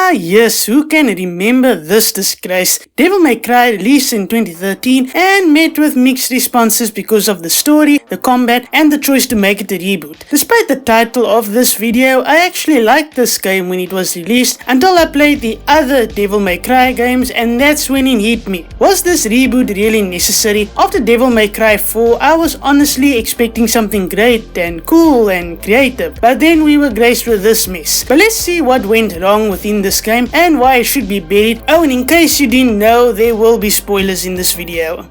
Ah yes, who can remember this disgrace? Devil May Cry released in 2013 and met with mixed responses because of the story, the combat, and the choice to make it a reboot. Despite the title of this video, I actually liked this game when it was released until I played the other Devil May Cry games, and that's when it hit me. Was this reboot really necessary? After Devil May Cry 4, I was honestly expecting something great and cool and creative, but then we were graced with this mess. But let's see what went wrong within this game and why it should be buried. Oh, and in case you didn't know, there will be spoilers in this video.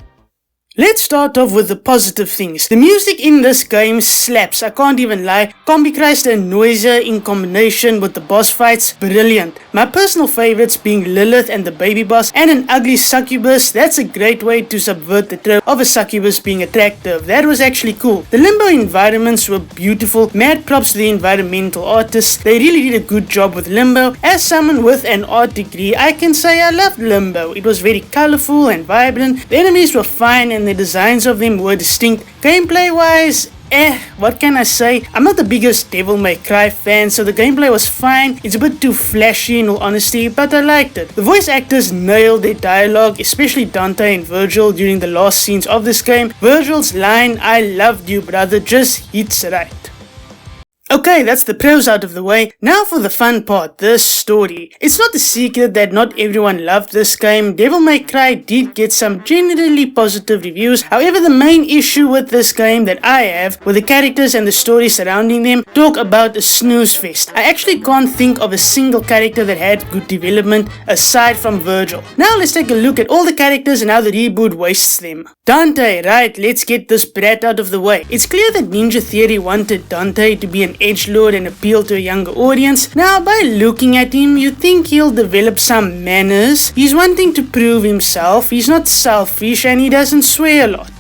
Let's start off with the positive things. The music in this game slaps, I can't even lie. Combichrist and Noiser in combination with the boss fights, brilliant. My personal favorites being Lilith and the baby boss, and an ugly succubus. That's a great way to subvert the trope of a succubus being attractive. That was actually cool. The limbo environments were beautiful. Mad props to the environmental artists. They really did a good job with limbo. As someone with an art degree, I can say I loved limbo. It was very colorful and vibrant. The enemies were fine and the designs of them were distinct. Gameplay wise, what can I say? I'm not the biggest Devil May Cry fan, so the gameplay was fine. It's a bit too flashy in all honesty, but I liked it. The voice actors nailed their dialogue, especially Dante and Virgil during the last scenes of this game. Virgil's line, "I loved you brother," just hits right. Okay, that's the pros out of the way. Now for the fun part, the story. It's not a secret that not everyone loved this game. Devil May Cry did get some generally positive reviews. However, the main issue with this game that I have with the characters and the story surrounding them, talk about a snooze fest. I actually can't think of a single character that had good development aside from Virgil. Now let's take a look at all the characters and how the reboot wastes them. Dante, right, let's get this brat out of the way. It's clear that Ninja Theory wanted Dante to be an edgelord and appeal to a younger audience. Now by looking at him, you think he'll develop some manners. He's wanting to prove himself, he's not selfish, and he doesn't swear a lot.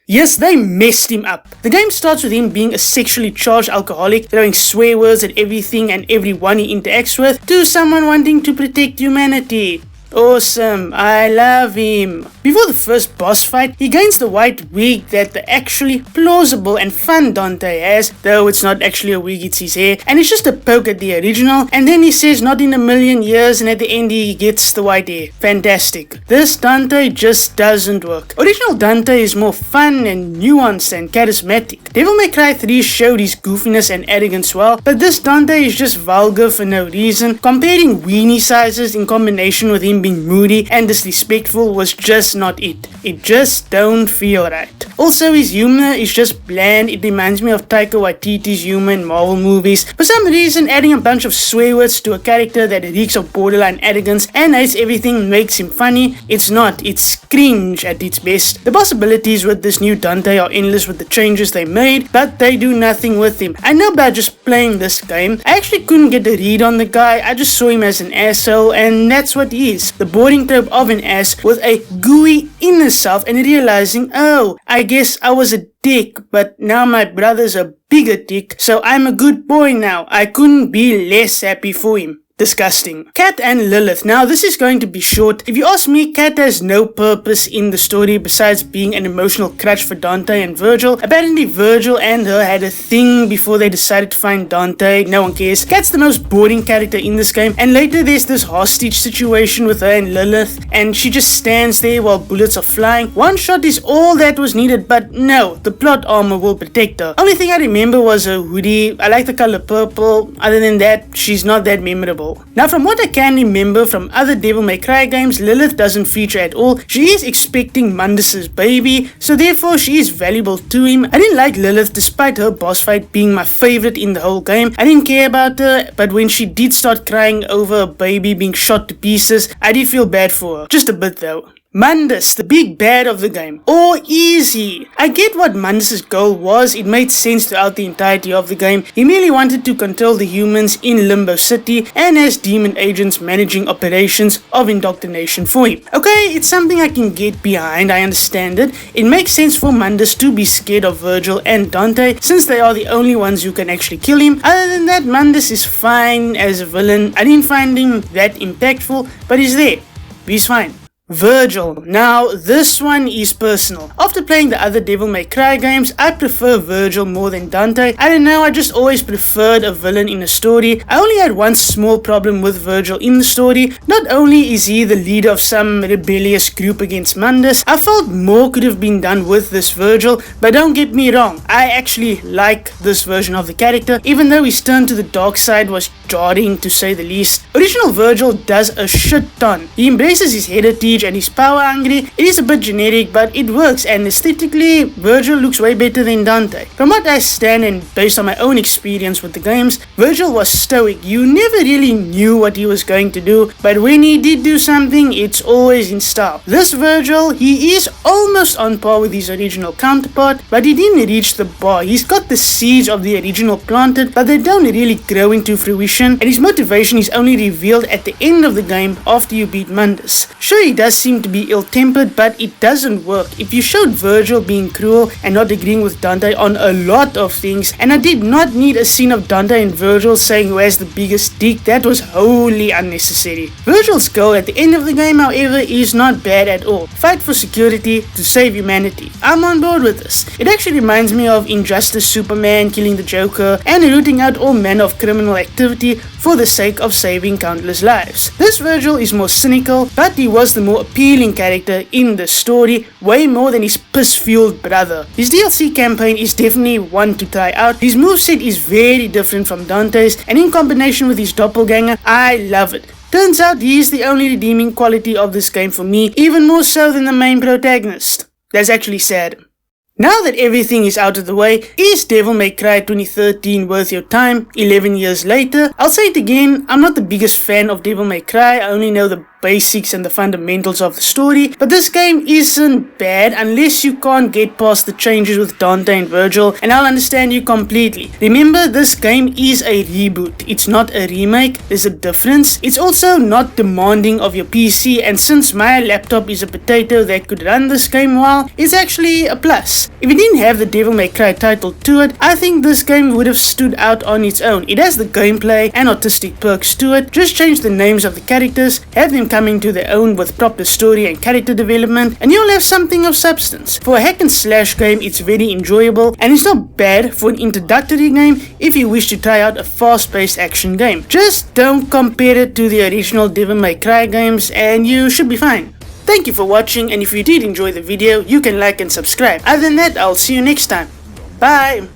Yes, they messed him up. The game starts with him being a sexually charged alcoholic, throwing swear words at everything and everyone he interacts with, to someone wanting to protect humanity. Awesome, I love him. Before the first boss fight, he gains the white wig that the actually plausible and fun Dante has, though it's not actually a wig, it's his hair, and it's just a poke at the original, and then he says not in a million years, and at the end he gets the white hair. Fantastic. This Dante just doesn't work. Original Dante is more fun and nuanced and charismatic. Devil May Cry 3 showed his goofiness and arrogance well, but this Dante is just vulgar for no reason. Comparing weenie sizes in combination with him being moody and disrespectful was just not it. It just don't feel right. Also, his humor is just bland. It reminds me of Taika Waititi's humor in Marvel movies. For some reason, adding a bunch of swear words to a character that reeks of borderline arrogance and hates everything makes him funny. It's not. It's cringe at its best. The possibilities with this new Dante are endless with the changes they made, but they do nothing with him. I know by just playing this game, I actually couldn't get a read on the guy. I just saw him as an asshole, and that's what he is. The boring trope of an ass with a gooey inner self and realizing, oh, I guess I was a dick, but now my brother's a bigger dick, so I'm a good boy now. I couldn't be less happy for him. Disgusting. Cat and Lilith. Now this is going to be short. If you ask me, Cat has no purpose in the story besides being an emotional crutch for Dante and Virgil. Apparently Virgil and her had a thing before they decided to find Dante. No one cares. Cat's the most boring character in this game, and later there's this hostage situation with her and Lilith, and she just stands there while bullets are flying. One shot is all that was needed, but no, the plot armor will protect her. Only thing I remember was her hoodie. I like the color purple. Other than that, she's not that memorable. Now from what I can remember from other Devil May Cry games, Lilith doesn't feature at all. She is expecting Mundus's baby, so therefore she is valuable to him. I didn't like Lilith despite her boss fight being my favorite in the whole game. I didn't care about her, but when she did start crying over a baby being shot to pieces, I did feel bad for her. Just a bit though. Mundus, the big bad of the game. Or easy. I get what Mundus's goal was. It made sense throughout the entirety of the game. He merely wanted to control the humans in Limbo City and has demon agents managing operations of indoctrination for him. Okay, it's something I can get behind, I understand it. It makes sense for Mundus to be scared of Virgil and Dante since they are the only ones who can actually kill him. Other than that, Mundus is fine as a villain. I didn't find him that impactful, but he's there. He's fine. Virgil. Now, this one is personal. After playing the other Devil May Cry games, I prefer Virgil more than Dante. I don't know, I just always preferred a villain in a story. I only had one small problem with Virgil in the story. Not only is he the leader of some rebellious group against Mundus, I felt more could have been done with this Virgil, but don't get me wrong, I actually like this version of the character, even though his turn to the dark side was jarring to say the least. Original Virgil does a shit ton. He embraces his heritage and he's power hungry. It is a bit generic, but it works, and aesthetically, Virgil looks way better than Dante. From what I stand and based on my own experience with the games, Virgil was stoic. You never really knew what he was going to do, but when he did do something, it's always in style. This Virgil, he is almost on par with his original counterpart, but he didn't reach the bar. He's got the seeds of the original planted, but they don't really grow into fruition, and his motivation is only revealed at the end of the game after you beat Mundus. Sure, he does seem to be ill-tempered, but it doesn't work. If you showed Virgil being cruel and not agreeing with Dante on a lot of things, and I did not need a scene of Dante and Virgil saying who has the biggest dick, that was wholly unnecessary. Virgil's goal at the end of the game, however, is not bad at all. Fight for security to save humanity. I'm on board with this. It actually reminds me of Injustice Superman killing the Joker and rooting out all manner of criminal activity for the sake of saving countless lives. This Virgil is more cynical, but he was the more appealing character in the story, way more than his piss-fueled brother. His DLC campaign is definitely one to try out. His moveset is very different from Dante's, and in combination with his doppelganger, I love it. Turns out he is the only redeeming quality of this game for me, even more so than the main protagonist. That's actually sad. Now that everything is out of the way, is Devil May Cry 2013 worth your time 11 years later? I'll say it again, I'm not the biggest fan of Devil May Cry, I only know the basics and the fundamentals of the story, but this game isn't bad unless you can't get past the changes with Dante and Virgil, and I'll understand you completely. Remember, this game is a reboot, it's not a remake, there's a difference. It's also not demanding of your PC, and since my laptop is a potato that could run this game well, it's actually a plus. If it didn't have the Devil May Cry title to it, I think this game would have stood out on its own. It has the gameplay and artistic perks to it, just change the names of the characters, have them coming to their own with proper story and character development, and you'll have something of substance. For a hack and slash game, it's very enjoyable, and it's not bad for an introductory game if you wish to try out a fast-paced action game. Just don't compare it to the original Devil May Cry games and you should be fine. Thank you for watching, and if you did enjoy the video, you can like and subscribe. Other than that, I'll see you next time. Bye!